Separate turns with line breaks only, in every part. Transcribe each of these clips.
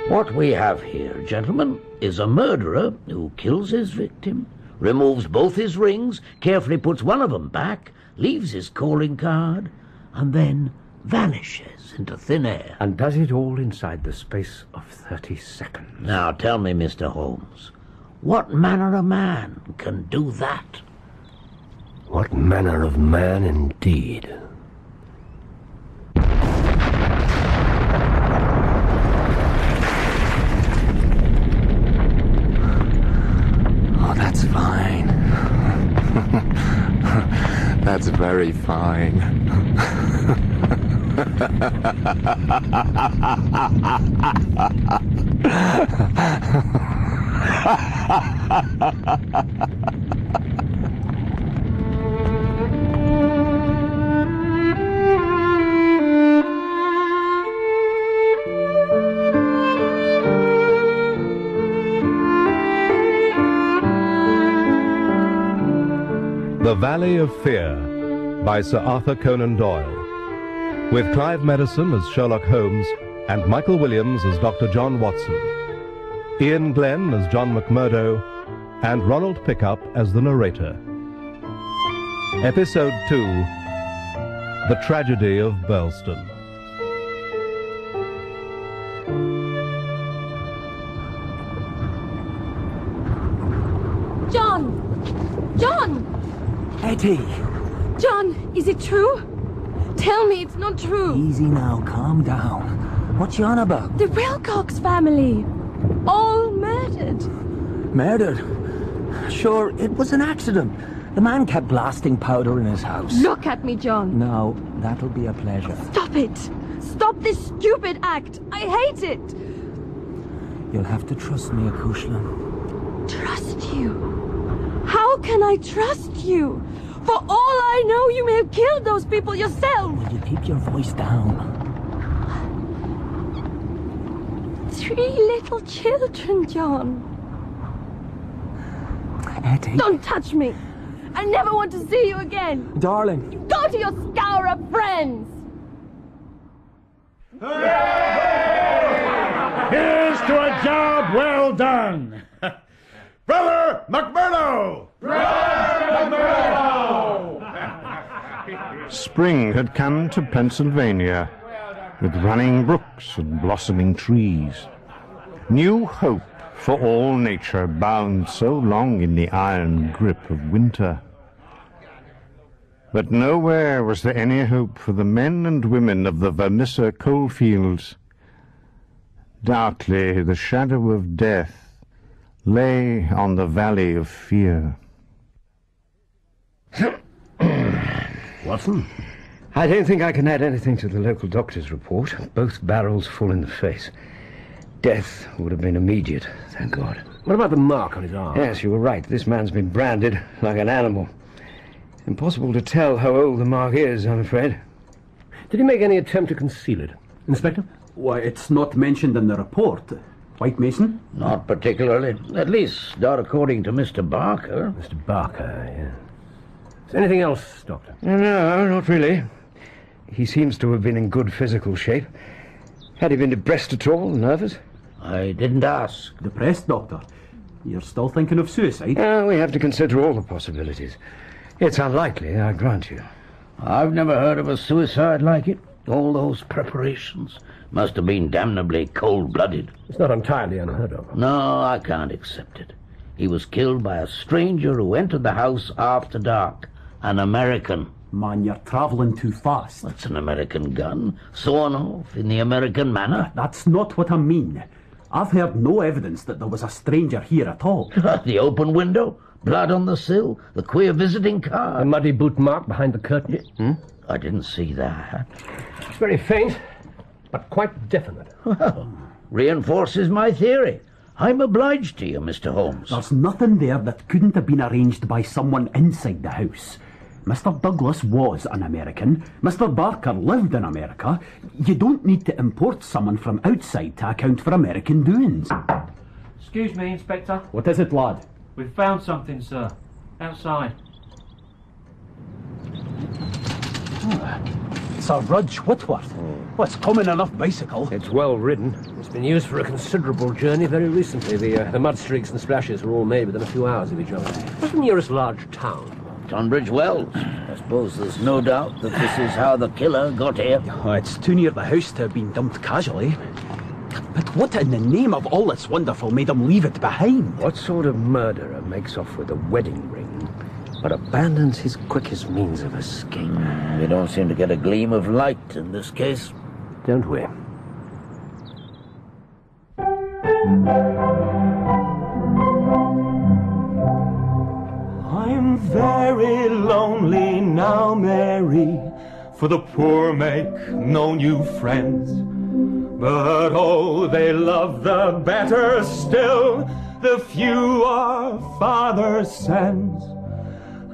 What we have here, gentlemen, is a murderer who kills his victim, removes both his rings, carefully puts one of them back, leaves his calling card, and then vanishes into thin air.
And does it all inside the space of 30 seconds.
Now tell me, Mr. Holmes, what manner of man can do that?
What manner of man, indeed?
Oh, that's fine. That's very fine.
The Valley of Fear by Sir Arthur Conan Doyle, with Clive Madison as Sherlock Holmes and Michael Williams as Dr. John Watson, Ian Glenn as John McMurdo, and Ronald Pickup as the narrator. Episode 2, The Tragedy of Burleston.
John!
Eddie!
John, is it true? Tell me it's not true.
Easy now, calm down. What's you on about?
The Wilcox family. All murdered.
Murdered? Sure, it was an accident. The man kept blasting powder in his house.
Look at me, John.
No, that'll be a pleasure.
Stop it. Stop this stupid act. I hate it.
You'll have to trust me, Acushla.
Trust you? How can I trust you? For all I know, you may have killed those people yourself.
Will you keep your voice down?
3 little children, John.
Eddie.
Don't touch me. I never want to see you again.
Darling.
You go to your scour of friends.
Here's to a job well done. Brother McMurdo!
Spring had come to Pennsylvania, with running brooks and blossoming trees. New hope for all nature bound so long in the iron grip of winter. But nowhere was there any hope for the men and women of the Vermissa coalfields. Darkly the shadow of death lay on the Valley of Fear.
Watson? I don't think I can add anything to the local doctor's report. Both barrels full in the face. Death would have been immediate, thank God.
What about the mark on his arm?
Yes, you were right. This man's been branded like an animal. Impossible to tell how old the mark is, I'm afraid.
Did he make any attempt to conceal it? Inspector?
Why, it's not mentioned in the report. White Mason?
Not particularly. At least, not according to Mr. Barker.
Mr. Barker, yeah. Is there anything else, Doctor?
No, not really. He seems to have been in good physical shape. Had he been depressed at all, nervous?
I didn't ask.
Depressed, Doctor? You're still thinking of suicide?
We have to consider all the possibilities. It's unlikely, I grant you.
I've never heard of a suicide like it. All those preparations must have been damnably cold-blooded.
It's not entirely unheard of.
No, I can't accept it. He was killed by a stranger who entered the house after dark. An American.
Man, you're travelling too fast.
That's an American gun, sawn off in the American manner.
That's not what I mean. I've heard no evidence that there was a stranger here at all.
The open window, blood on the sill, the queer visiting card.
A muddy boot mark behind the curtain?
I didn't see that.
It's very faint, but quite definite.
Well, reinforces my theory. I'm obliged to you, Mr. Holmes.
There's nothing there that couldn't have been arranged by someone inside the house. Mr. Douglas was an American. Mr. Barker lived in America. You don't need to import someone from outside to account for American doings.
Excuse me, Inspector.
What is it, lad?
We've found something, sir. Outside.
Sir Rudge Whitworth. Well, it's common enough bicycle.
It's well ridden. It's been used for a considerable journey very recently. The mud streaks and splashes were all made within a few hours of each other. What's the nearest large town?
Tunbridge Wells. I suppose there's no doubt that this is how the killer got here.
Oh, it's too near the house to have been dumped casually. But what in the name of all that's wonderful made him leave it behind?
What sort of murderer makes off with a wedding ring but abandons his quickest means of escape?
We don't seem to get a gleam of light in this case.
Don't we?
I'm very lonely now, Mary, for the poor make no new friends. But oh, they love the better still, the few our Father sends.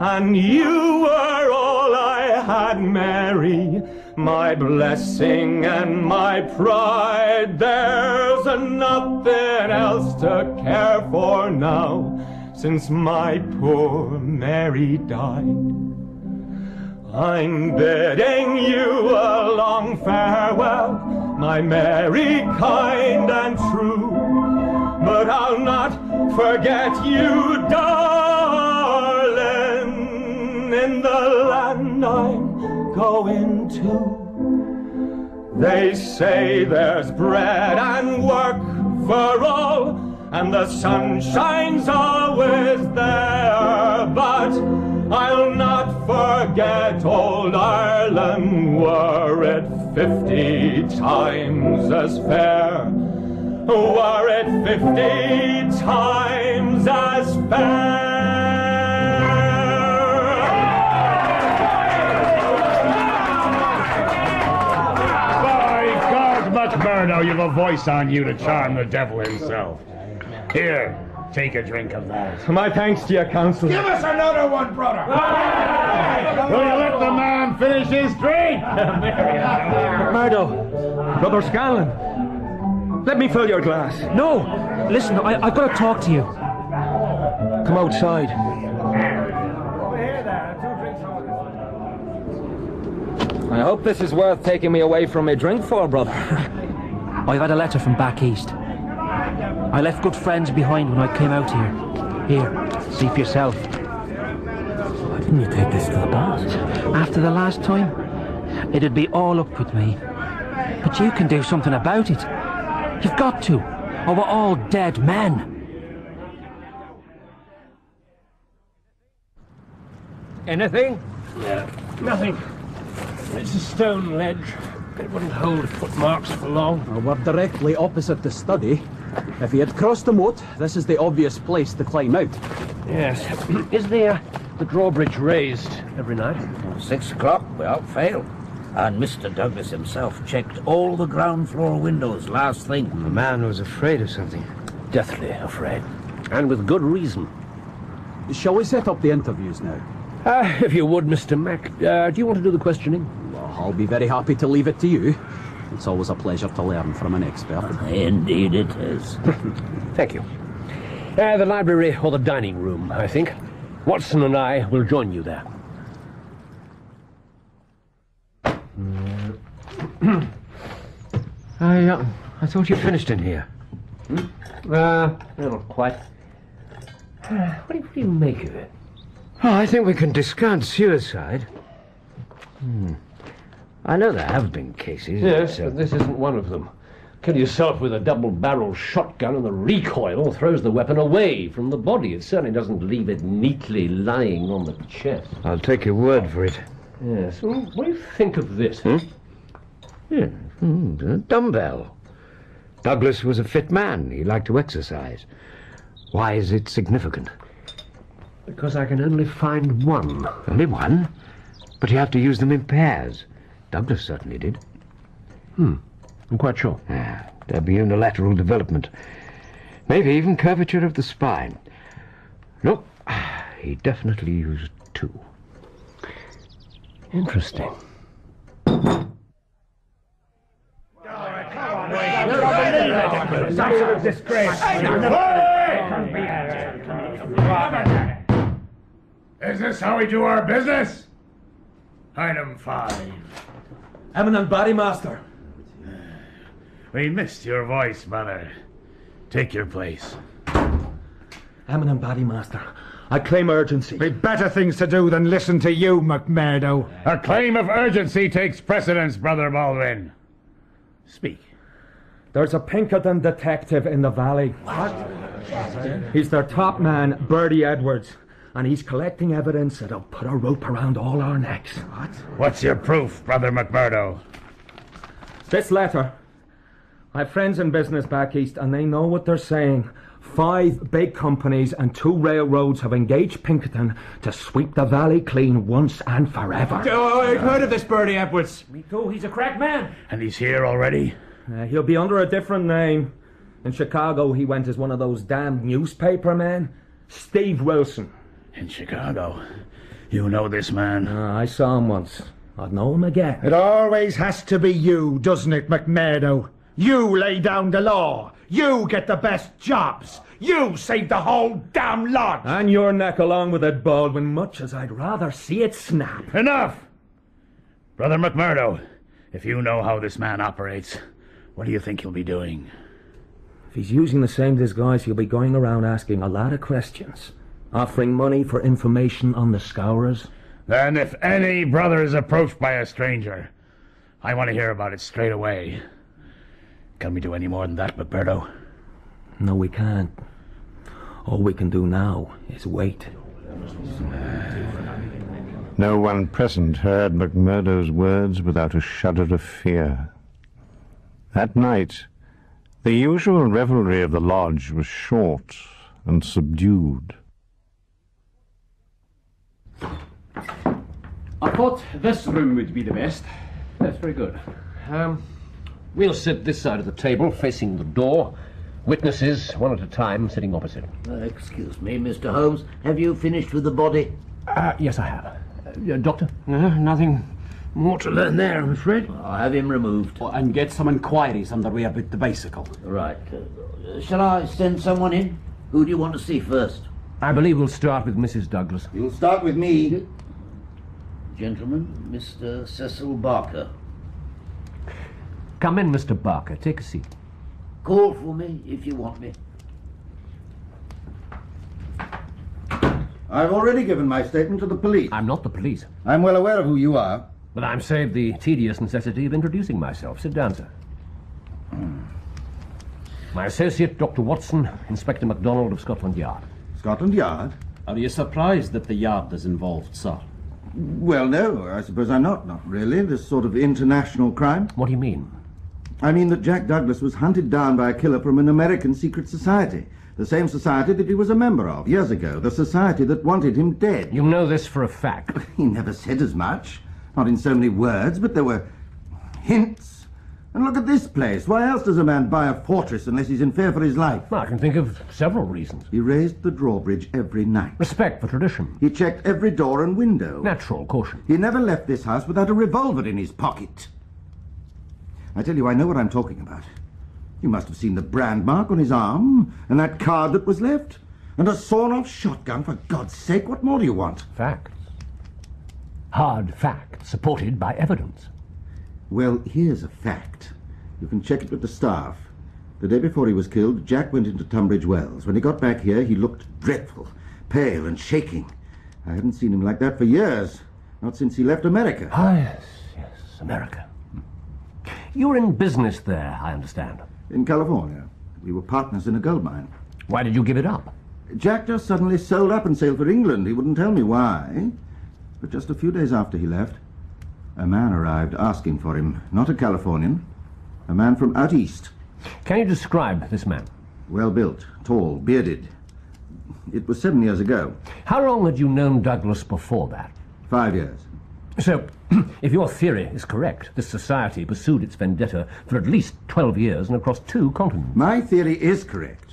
And you were all I had, Mary, my blessing and my pride. There's nothing else to care for now, since my poor Mary died. I'm bidding you a long farewell, my Mary kind and true, but I'll not forget you, darling, in the land I'm going to. They say there's bread and work for all, and the sun shines always there, but I'll not forget old Ireland, were it 50 times as fair, were it 50 times as fair.
By God, McMurdo, you've a voice on you to charm the devil himself. Here, take a drink of that.
My thanks to you, Counsel.
Give us another one, brother. Will you let the man finish his drink?
McMurdo, Brother Scanlon, let me fill your glass.
No! Listen, I've got to talk to you.
Come outside.
I hope this is worth taking me away from my drink for, brother.
I've had a letter from back east. I left good friends behind when I came out here. Here, see for yourself.
Why didn't you take this to the boss?
After the last time, it'd be all up with me. But you can do something about it. You've got to, or we're all dead men.
Anything?
Yeah, nothing. It's a stone ledge. It wouldn't hold footmarks for long.
Well, we're directly opposite the study. If he had crossed the moat, this is the obvious place to climb out.
Yes. Is the drawbridge raised every night?
6 o'clock, without fail. And Mr. Douglas himself checked all the ground floor windows last thing.
The man was afraid of something.
Deathly afraid. And with good reason.
Shall we set up the interviews now?
If you would, Mr. Mac. Do you want to do the questioning?
Well, I'll be very happy to leave it to you. It's always a pleasure to learn from an expert.
Indeed it is.
Thank you. The library or the dining room, I think. Watson and I will join you there.
I thought you finished in here.
Not quite. What do you make of it?
Oh, I think we can discount suicide. I know there have been cases.
Yes, but this isn't one of them. Kill yourself with a double-barreled shotgun and the recoil throws the weapon away from the body. It certainly doesn't leave it neatly lying on the chest.
I'll take your word for it.
Yes, well, what do you think of this?
Yeah, a dumbbell. Douglas was a fit man. He liked to exercise. Why is it significant?
Because I can only find one.
Only one? But you have to use them in pairs. Douglas certainly did.
I'm quite sure.
There'll be unilateral development. Maybe even curvature of the spine. Look, he definitely used two.
Interesting.
Disgrace. Is this how we do our business? Item 5.
Eminent Bodymaster.
We missed your voice, brother. Take your place.
Eminent Bodymaster, I claim urgency.
We've better things to do than listen to you, McMurdo.
A claim of urgency takes precedence, Brother Baldwin. Speak.
There's a Pinkerton detective in the valley. What? He's their top man, Bertie Edwards, and he's collecting evidence that'll put a rope around all our necks.
What?
What's your proof, Brother McMurdo?
This letter. I have friends in business back east, and they know what they're saying. 5 big companies and 2 railroads have engaged Pinkerton to sweep the valley clean once and forever.
Oh, I've heard of this Bertie Edwards.
Me too, he's a crack man.
And he's here already?
He'll be under a different name. In Chicago, he went as one of those damn newspaper men. Steve Wilson.
In Chicago? You know this man?
I saw him once. I'd know him again.
It always has to be you, doesn't it, McMurdo? You lay down the law. You get the best jobs. You save the whole damn lot.
And your neck along with it, Baldwin, much as I'd rather see it snap.
Enough! Brother McMurdo, if you know how this man operates, what do you think he'll be doing?
If he's using the same disguise, he'll be going around asking a lot of questions. Offering money for information on the Scourers.
Then if any brother is approached by a stranger, I want to hear about it straight away. Can we do any more than that, McMurdo?
No, we can't. All we can do now is wait.
No one present heard McMurdo's words without a shudder of fear. That night, the usual revelry of the lodge was short and subdued.
I thought this room would be the best. That's very good. We'll sit this side of the table, facing the door. Witnesses, one at a time, sitting opposite.
Excuse me, Mr. Holmes. Have you finished with the body?
Yes, I have. Doctor?
Nothing more to learn there, I'm afraid.
I'll have him removed.
And get some inquiries underway about the bicycle.
Right. Shall I send someone in? Who do you want to see first?
I believe we'll start with Mrs. Douglas.
You'll start with me. Gentlemen, Mr. Cecil Barker.
Come in, Mr. Barker. Take a seat.
Call for me if you want me.
I've already given my statement to the police.
I'm not the police.
I'm well aware of who you are.
But I'm saved the tedious necessity of introducing myself. Sit down, sir. My associate, Dr. Watson, Inspector MacDonald of Scotland Yard.
Scotland Yard?
Are you surprised that the Yard is involved, sir?
Well, no, I suppose I'm not. Not really. This sort of international crime.
What do you mean?
I mean that Jack Douglas was hunted down by a killer from an American secret society. The same society that he was a member of years ago. The society that wanted him dead.
You know this for a fact.
He never said as much. Not in so many words, but there were hints. And look at this place. Why else does a man buy a fortress unless he's in fear for his life?
Well, I can think of several reasons.
He raised the drawbridge every night.
Respect for tradition.
He checked every door and window.
Natural caution.
He never left this house without a revolver in his pocket. I tell you, I know what I'm talking about. You must have seen the brand mark on his arm, and that card that was left, and a sawn-off shotgun, for God's sake. What more do you want?
Facts. Hard facts, supported by evidence.
Well, here's a fact. You can check it with the staff. The day before he was killed, Jack went into Tunbridge Wells. When he got back here, he looked dreadful, pale and shaking. I haven't seen him like that for years. Not since he left America.
Ah, yes, America. You're in business there, I understand.
In California. We were partners in a gold mine.
Why did you give it up?
Jack just suddenly sold up and sailed for England. He wouldn't tell me why. But just a few days after he left, a man arrived asking for him. Not a Californian. A man from out east.
Can you describe this man?
Well-built, tall, bearded. It was 7 years ago.
How long had you known Douglas before that?
5 years.
So, if your theory is correct, this society pursued its vendetta for at least 12 years and across 2 continents.
My theory is correct.